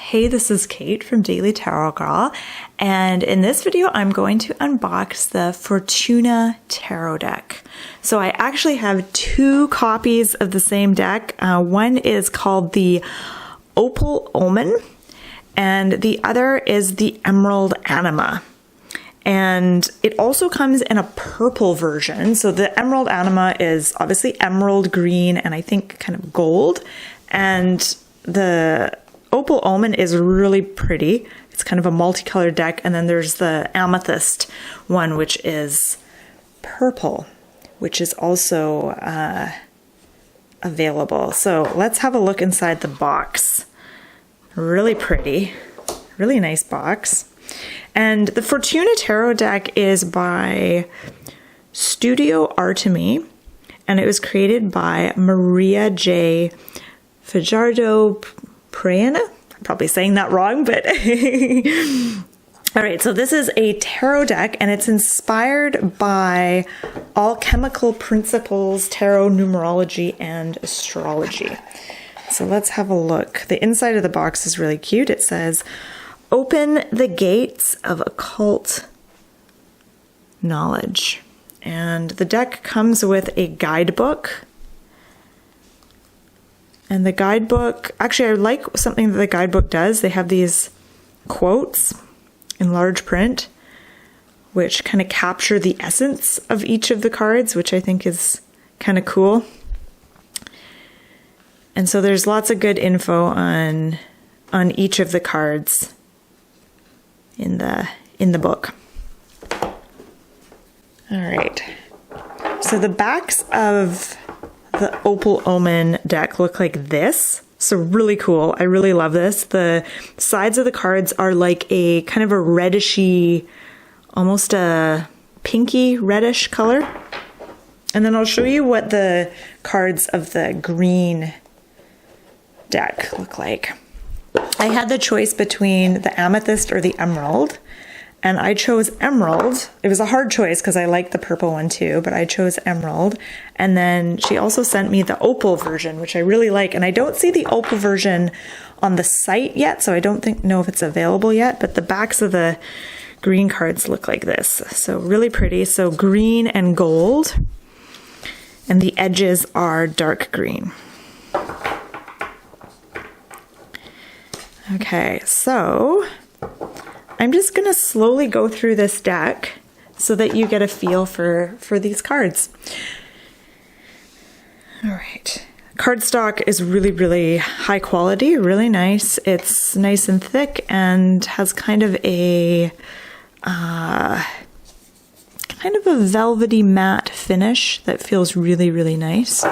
Hey, this is Kate from Daily Tarot Girl, and in this video I'm going to unbox the Fortuna Tarot Deck. So I actually have two copies of the same deck. One is called the Opal Omen, and the other is the Emerald Anima. And it also comes in a purple version. So the Emerald Anima is obviously emerald green and I think kind of gold. And the Opal Omen is really pretty. It's kind of a multicolored deck. And then there's the Amethyst one, which is purple, which is also available. So let's have a look inside the box. Really pretty, really nice box. And the Fortuna Tarot Deck is by Studio Artemy, and it was created by Maria J. Fajardo Prayana. I'm probably saying that wrong, but all right, so this is a tarot deck, and it's inspired by alchemical principles, tarot, numerology, and astrology. So let's have a look. The inside of the box is really cute. It says, "Open the gates of occult knowledge." And the deck comes with a guidebook. And the guidebook, actually I like something that the guidebook does. They have these quotes in large print, which kind of capture the essence of each of the cards, which I think is kind of cool. And so there's lots of good info on each of the cards in the book. All right. So the backs of the Opal Omen deck look like this. So really cool. I really love this. The sides of the cards are like a kind of a reddishy, almost a pinky reddish color. And then I'll show you what the cards of the green deck look like. I had the choice between the amethyst or the emerald, and I chose emerald. It was a hard choice because I like the purple one too, but I chose emerald. And then she also sent me the opal version, which I really like. And I don't see the opal version on the site yet, so I don't know if it's available yet, but the backs of the green cards look like this. So really pretty. So green and gold, and the edges are dark green. Okay, so I'm just going to slowly go through this deck so that you get a feel for these cards. All right. Cardstock is really, really high quality, really nice. It's nice and thick and has kind of a velvety matte finish that feels really, really nice.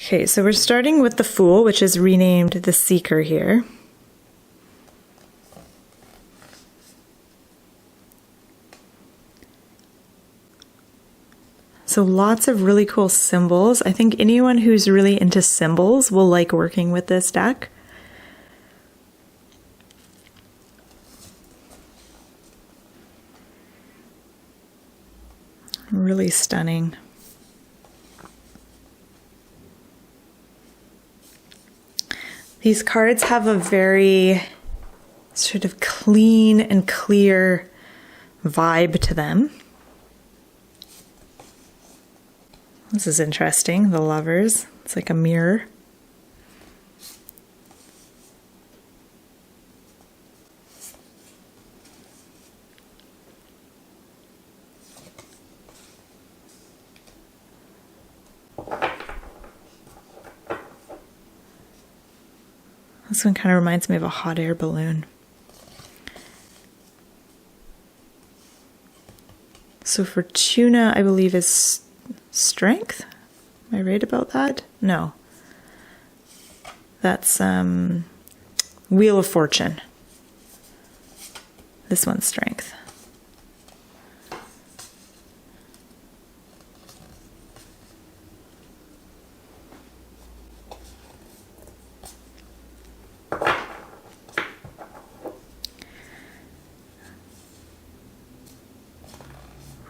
Okay, so we're starting with the Fool, which is renamed the Seeker here. So lots of really cool symbols. I think anyone who's really into symbols will like working with this deck. Really stunning. These cards have a very sort of clean and clear vibe to them. This is interesting, the Lovers. It's like a mirror. This one kind of reminds me of a hot air balloon. So Fortuna, I believe, is strength. Am I right about that? No. That's Wheel of Fortune. This one's strength.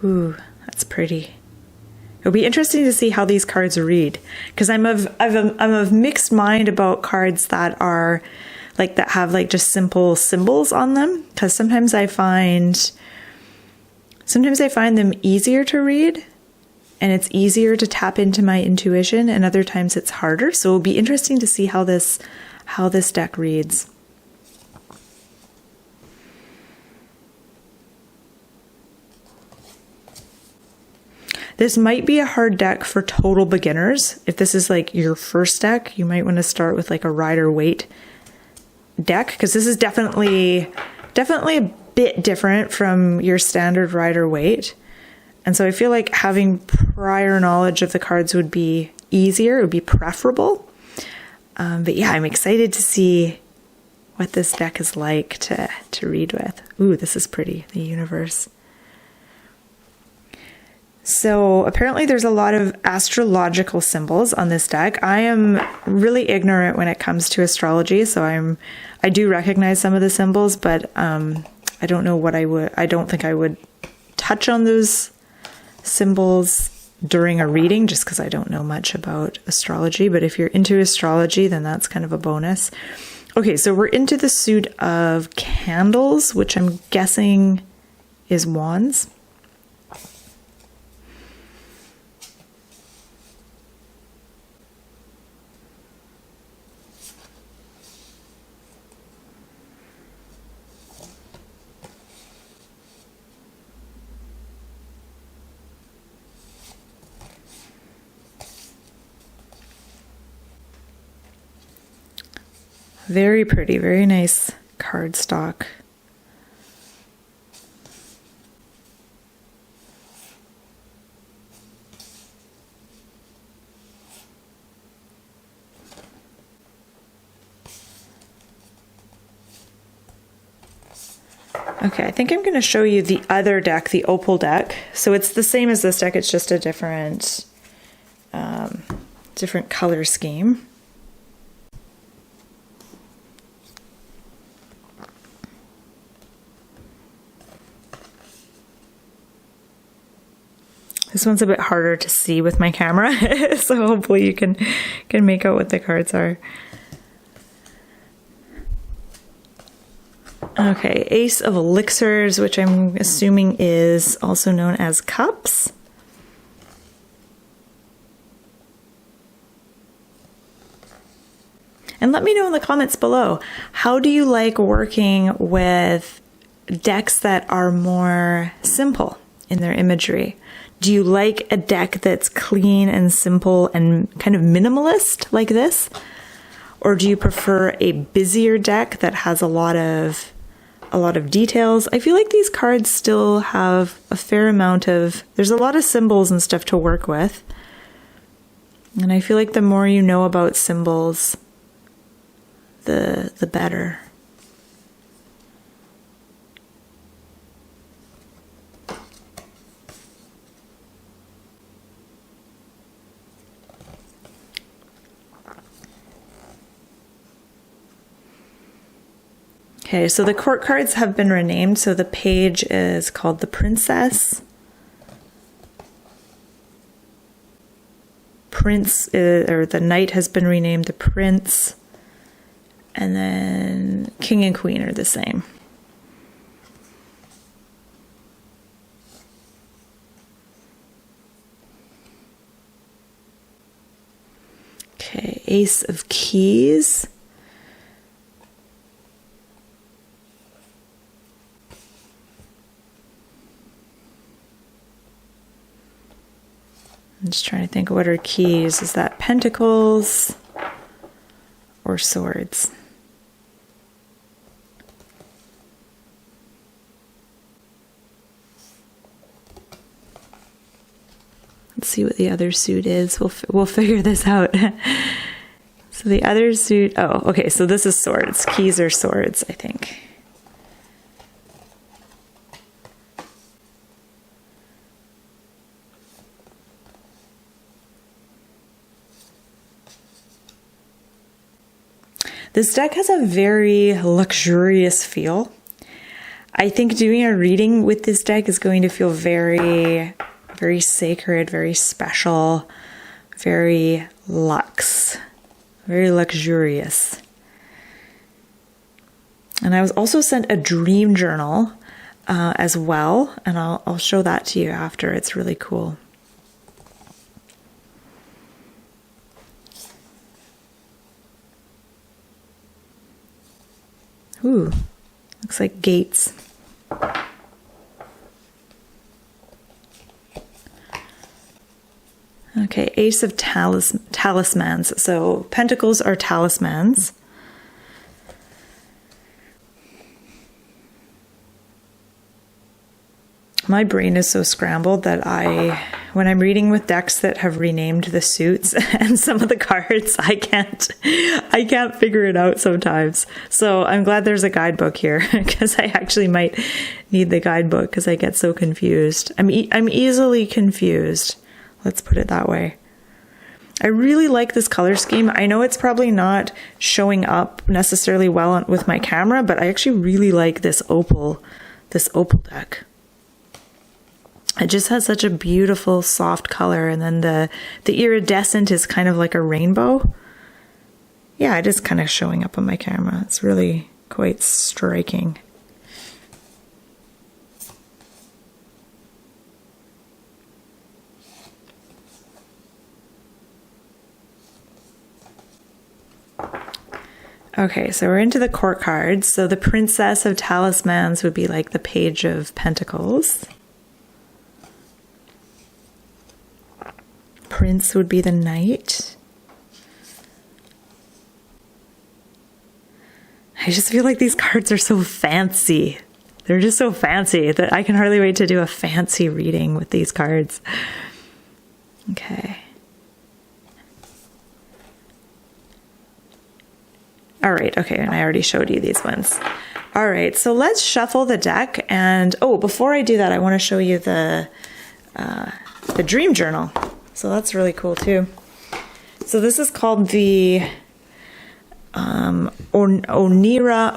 Ooh, that's pretty. It'll be interesting to see how these cards read, because I'm of mixed mind about cards that are like, that have like just simple symbols on them, because sometimes I find them easier to read and it's easier to tap into my intuition, and other times it's harder. So it'll be interesting to see how this deck reads. This might be a hard deck for total beginners. If this is like your first deck, you might want to start with like a Rider-Waite deck, because this is definitely a bit different from your standard Rider-Waite. And so I feel like having prior knowledge of the cards would be easier, it would be preferable. But yeah, I'm excited to see what this deck is like to read with. Ooh, this is pretty, the universe. So apparently there's a lot of astrological symbols on this deck. I am really ignorant when it comes to astrology, so I do recognize some of the symbols, but I don't know what I don't think I would touch on those symbols during a reading, just because I don't know much about astrology. But if you're into astrology, then that's kind of a bonus. Okay, so we're into the suit of candles, which I'm guessing is wands. Very pretty, very nice cardstock. Okay, I think I'm going to show you the other deck, the opal deck. So it's the same as this deck, it's just a different color scheme. This one's a bit harder to see with my camera, so hopefully you can make out what the cards are. Okay, Ace of Elixirs, which I'm assuming is also known as Cups. And let me know in the comments below, how do you like working with decks that are more simple in their imagery? Do you like a deck that's clean and simple and kind of minimalist like this? Or do you prefer a busier deck that has a lot of details? I feel like these cards still have a fair amount of, there's a lot of symbols and stuff to work with. And I feel like the more you know about symbols, the better. Okay, so the court cards have been renamed. So the page is called the Princess. Or the Knight has been renamed the Prince. And then King and Queen are the same. Okay, Ace of Keys. I'm just trying to think, what are keys? Is that pentacles or swords? Let's see what the other suit is. We'll figure this out. So the other suit, oh, okay, so this is swords. Keys are swords, I think. This deck has a very luxurious feel. I think doing a reading with this deck is going to feel very, very sacred, very special, very luxe, very luxurious. And I was also sent a dream journal as well, and I'll show that to you after. It's really cool. Ooh, looks like gates. Okay, Ace of Talismans. So pentacles are talismans. My brain is so scrambled that when I'm reading with decks that have renamed the suits and some of the cards, I can't figure it out sometimes. So I'm glad there's a guidebook here, because I actually might need the guidebook because I get so confused. I'm easily confused. Let's put it that way. I really like this color scheme. I know it's probably not showing up necessarily well with my camera, but I actually really like this opal deck. It just has such a beautiful soft color, and then the iridescent is kind of like a rainbow. Yeah, it is kind of showing up on my camera. It's really quite striking. Okay, so we're into the court cards. So the Princess of Talismans would be like the Page of Pentacles. Prince would be the Knight. I just feel like these cards are so fancy. They're just so fancy that I can hardly wait to do a fancy reading with these cards. Okay. All right, okay, and I already showed you these ones. All right, so let's shuffle the deck, and before I do that, I want to show you the dream journal. So that's really cool too. So this is called the Onira,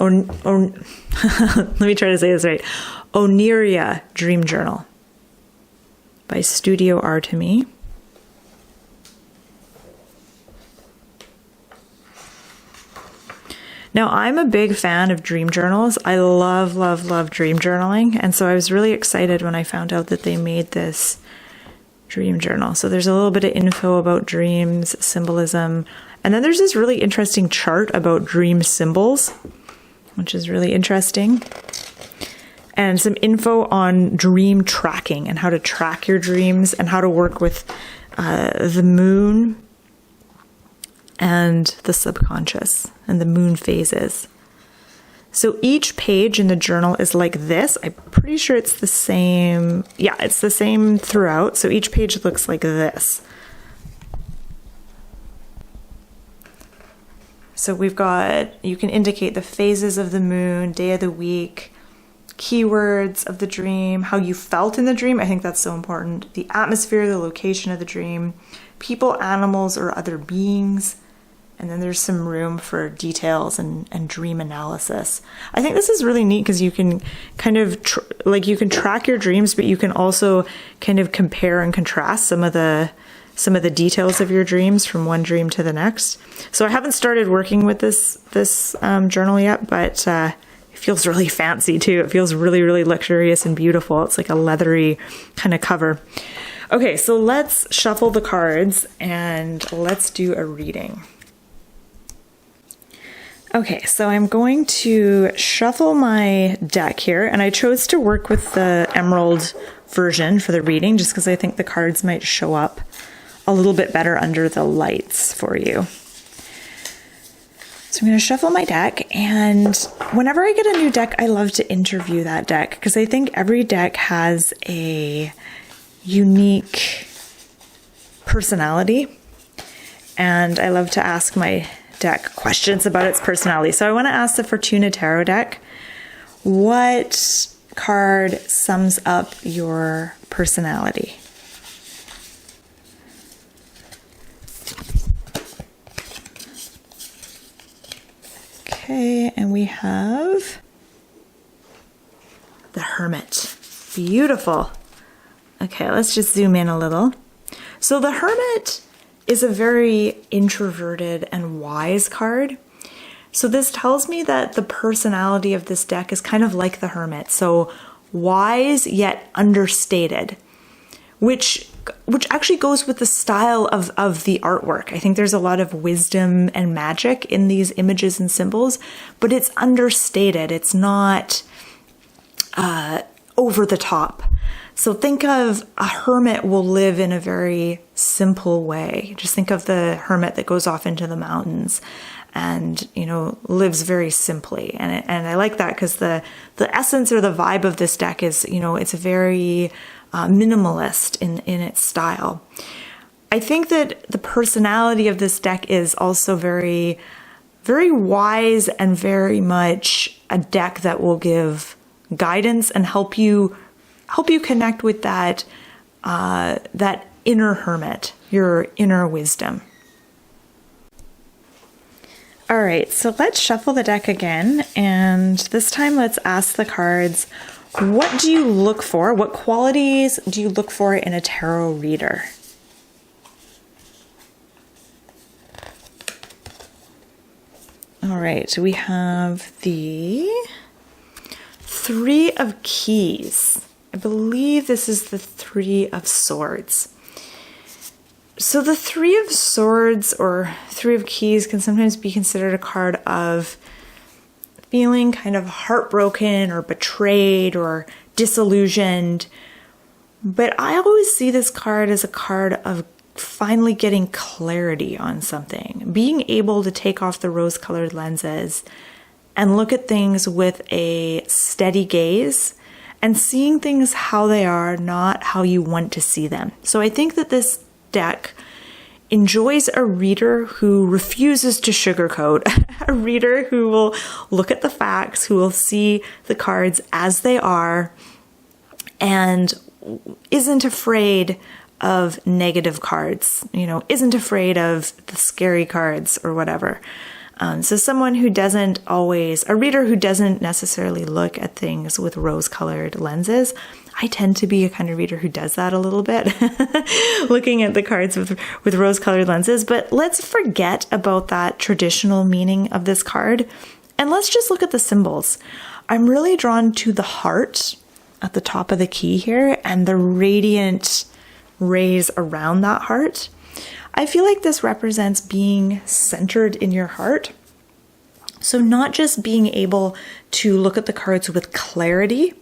let me try to say this right. Oniria Dream Journal by Studio Artemy. Now, I'm a big fan of dream journals. I love, love, love dream journaling. And so I was really excited when I found out that they made this dream journal. So there's a little bit of info about dreams, symbolism, and then there's this really interesting chart about dream symbols, which is really interesting, and some info on dream tracking and how to track your dreams and how to work with the moon and the subconscious and the moon phases. So each page in the journal is like this. I'm pretty sure it's the same. Yeah, it's the same throughout. So each page looks like this. So we've got, you can indicate the phases of the moon, day of the week, keywords of the dream, how you felt in the dream. I think that's so important. The atmosphere, the location of the dream, people, animals, or other beings. And then there's some room for details and dream analysis. I think this is really neat because you can kind of you can track your dreams, but you can also kind of compare and contrast some of the details of your dreams from one dream to the next. So I haven't started working with this journal yet, but it feels really fancy too. It feels really, really luxurious and beautiful. It's like a leathery kind of cover. Okay, so let's shuffle the cards and let's do a reading. Okay, so I'm going to shuffle my deck here, and I chose to work with the emerald version for the reading just because I think the cards might show up a little bit better under the lights for you. So I'm going to shuffle my deck, and whenever I get a new deck, I love to interview that deck because I think every deck has a unique personality, and I love to ask my deck questions about its personality. So I want to ask the Fortuna Tarot Deck, what card sums up your personality? Okay, and we have the Hermit. Beautiful. Okay, let's just zoom in a little. So the Hermit is a very introverted and wise card. So this tells me that the personality of this deck is kind of like the Hermit. So wise yet understated, which actually goes with the style of the artwork. I think there's a lot of wisdom and magic in these images and symbols, but it's understated. It's not over the top. So think of a hermit will live in a very simple way. Just think of the hermit that goes off into the mountains and, you know, lives very simply. And I like that because the essence or the vibe of this deck is, you know, it's very minimalist in its style. I think that the personality of this deck is also very, very wise and very much a deck that will give guidance and help you connect with that inner hermit, your inner wisdom. All right, so let's shuffle the deck again, and this time let's ask the cards, what do you look for? What qualities do you look for in a tarot reader? All right, we have the Three of Keys. I believe this is the Three of Swords. So the Three of Swords or Three of Keys can sometimes be considered a card of feeling kind of heartbroken or betrayed or disillusioned. But I always see this card as a card of finally getting clarity on something, being able to take off the rose-colored lenses and look at things with a steady gaze and seeing things how they are, not how you want to see them. So I think that this deck enjoys a reader who refuses to sugarcoat, a reader who will look at the facts, who will see the cards as they are, and isn't afraid of negative cards, you know, isn't afraid of the scary cards or whatever. So someone who doesn't always, a reader who doesn't necessarily look at things with rose-colored lenses. I tend to be a kind of reader who does that a little bit, looking at the cards with rose-colored lenses. But let's forget about that traditional meaning of this card, and let's just look at the symbols. I'm really drawn to the heart at the top of the key here and the radiant rays around that heart. I feel like this represents being centered in your heart. So not just being able to look at the cards with clarity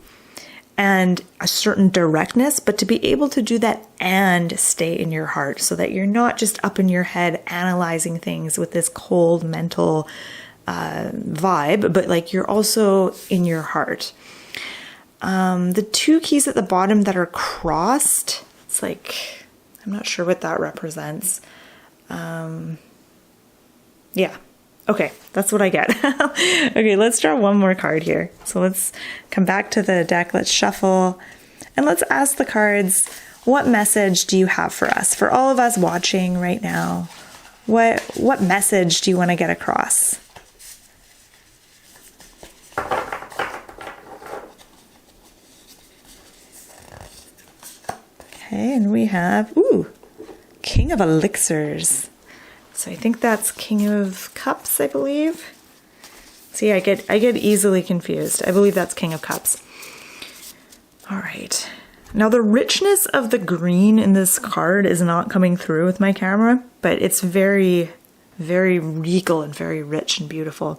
and a certain directness, but to be able to do that and stay in your heart so that you're not just up in your head analyzing things with this cold mental vibe, but like you're also in your heart. The two keys at the bottom that are crossed, it's like, I'm not sure what that represents. Yeah. Okay, that's what I get. Okay, let's draw one more card here. So let's come back to the deck, let's shuffle, and let's ask the cards, what message do you have for us? For all of us watching right now, what message do you want to get across? Okay, and we have, King of Elixirs. So I think that's King of Cups, I believe. See, I get easily confused. I believe that's King of Cups. All right. Now the richness of the green in this card is not coming through with my camera, but it's very, very regal and very rich and beautiful.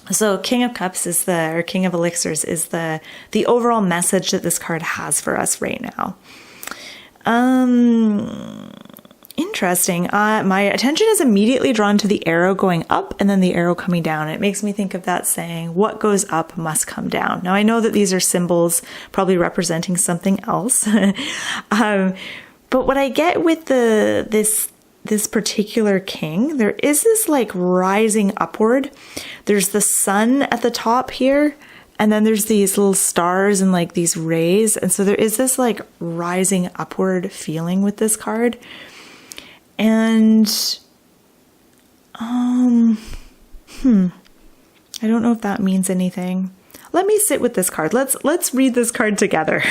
So King of Cups is or King of Elixirs is the overall message that this card has for us right now. Interesting. My attention is immediately drawn to the arrow going up and then the arrow coming down. It makes me think of that saying, what goes up must come down. Now I know that these are symbols probably representing something else. But what I get with this particular king, there is this like rising upward. There's the sun at the top here, and then there's these little stars and like these rays. And so there is this like rising upward feeling with this card. And, I don't know if that means anything. let me sit with this card. Let's read this card together.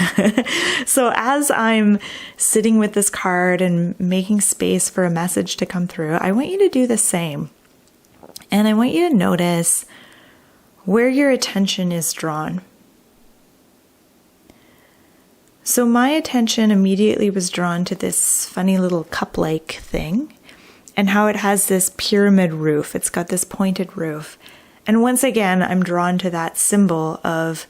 So as I'm sitting with this card and making space for a message to come through, I want you to do the same. And I want you to notice where your attention is drawn. So my attention immediately was drawn to this funny little cup-like thing and how it has this pyramid roof. It's got this pointed roof. And once again, I'm drawn to that symbol of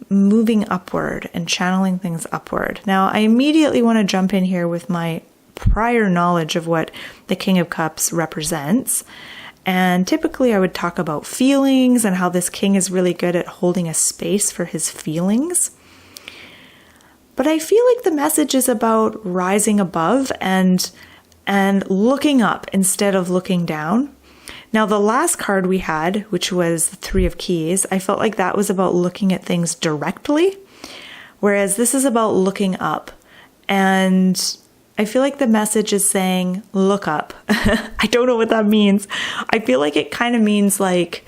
moving upward and channeling things upward. Now, I immediately want to jump in here with my prior knowledge of what the King of Cups represents. And typically I would talk about feelings and how this king is really good at holding a space for his feelings. But I feel like the message is about rising above and looking up instead of looking down. Now, the last card we had, which was the Three of Keys, I felt like that was about looking at things directly, whereas this is about looking up. And I feel like the message is saying, look up. I don't know what that means. I feel like it kind of means like,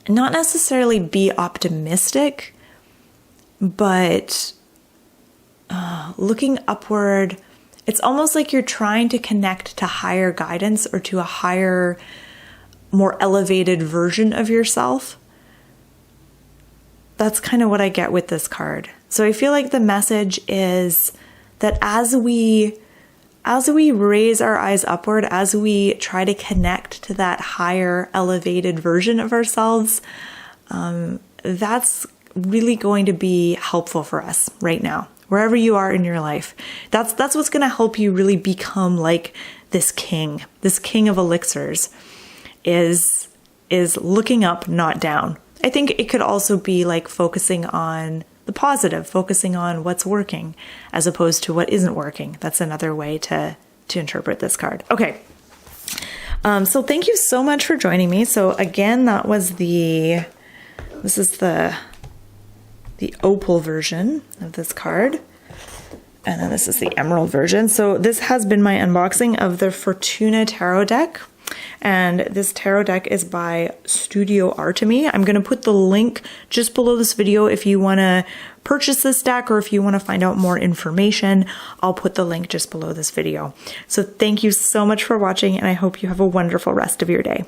not necessarily be optimistic, but looking upward, it's almost like you're trying to connect to higher guidance or to a higher, more elevated version of yourself. That's kind of what I get with this card. So I feel like the message is that as we raise our eyes upward, as we try to connect to that higher, elevated version of ourselves, that's really going to be helpful for us right now, wherever you are in your life. That's what's going to help you really become like this king of elixirs, is looking up, not down. I think it could also be like focusing on the positive, focusing on what's working as opposed to what isn't working. That's another way to interpret this card. Okay. So thank you so much for joining me. So again, this is the opal version of this card. And then this is the emerald version. So this has been my unboxing of the Fortuna Tarot Deck. And this tarot deck is by Studio Artemy. I'm going to put the link just below this video if you want to purchase this deck or if you want to find out more information. I'll put the link just below this video. So thank you so much for watching, and I hope you have a wonderful rest of your day.